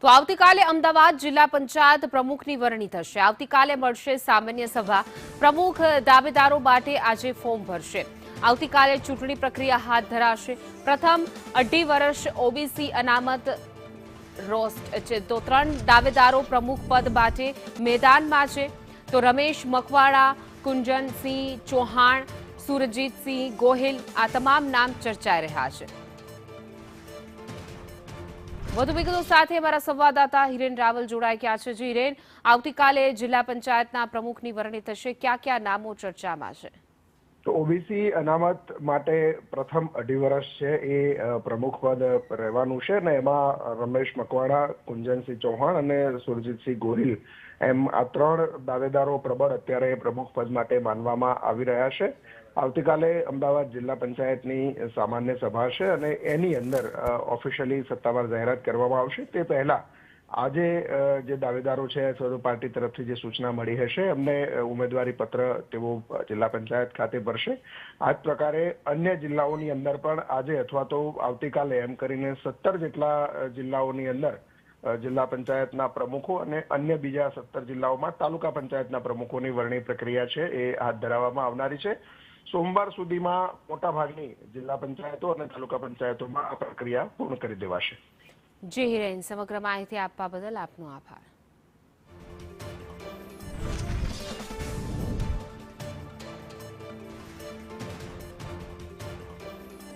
તો આવતીકાલે અમદાવાદ જિલ્લા પંચાયત પ્રમુખની વરણી થશે। આવતીકાલે મળશે સામાન્ય સભા। પ્રમુખ દાવેદારો માટે આજે ફોર્મ ભરશે। આવતીકાલે ચૂંટણી પ્રક્રિયા હાથ ધરાશે। પ્રથમ 2.5 વર્ષ ઓબીસી અનામત રોસ્ટ છે તો 3 દાવેદારો પ્રમુખ પદ માટે મેદાનમાં છે। તો રમેશ મકવાણા, કુંજનસિંહ ચૌહાણ, સુરજીતસિંહ ગોહિલ આ તમામ નામ ચર્ચાઈ રહ્યા છે। વધુ વિગતો સાથે અમારા સંવાદદાતા હિરેન રાવલ જોડાઈ ગયા છે। હિરેન, આવતીકાલે જિલ્લા પંચાયતના પ્રમુખની વરણી થશે, ક્યાં ક્યાં નામો ચર્ચામાં છે? તો ઓબીસી અનામત માટે પ્રથમ 2.5 વર્ષ છે એ પ્રમુખ પદ રહેવાનું છે અને એમાં રમેશ મકવાણા, કુંજનસિંહ ચૌહાણ અને સુરજીતસિંહ ગોહિલ એમ આ 3 દાવેદારો પ્રબળ અત્યારે પ્રમુખ પદ માટે માનવામાં આવી રહ્યા છે। આવતીકાલે અમદાવાદ જિલ્લા પંચાયતની સામાન્ય સભા છે અને એની અંદર ઓફિશિયલી સત્તાવાર જાહેરાત કરવામાં આવશે। તે પહેલા આજે જે દાવેદારો છે સ્વરૂપ પાર્ટી તરફથી જે સૂચના મળી હશે એમને ઉમેદવારી પત્ર તેઓ જિલ્લા પંચાયત ખાતે ભરશે। આ જ પ્રકારે અન્ય જિલ્લાઓની અંદર પણ આજે અથવા તો આવતીકાલે એમ કરીને 17 જેટલા જિલ્લાઓની અંદર જિલ્લા પંચાયતના પ્રમુખો અને અન્ય બીજા 17 જિલ્લાઓમાં તાલુકા પંચાયતના પ્રમુખોની વરણી પ્રક્રિયા છે એ હાથ ધરવામાં આવનારી છે। સોમવાર સુધીમાં મોટાભાગની જિલ્લા પંચાયતો અને તાલુકા પંચાયતોમાં આ પ્રક્રિયા પૂર્ણ કરી દેવાશે। જી હિરેન, સમગ્ર માહિતી આપવા બદલ આપનો આભાર।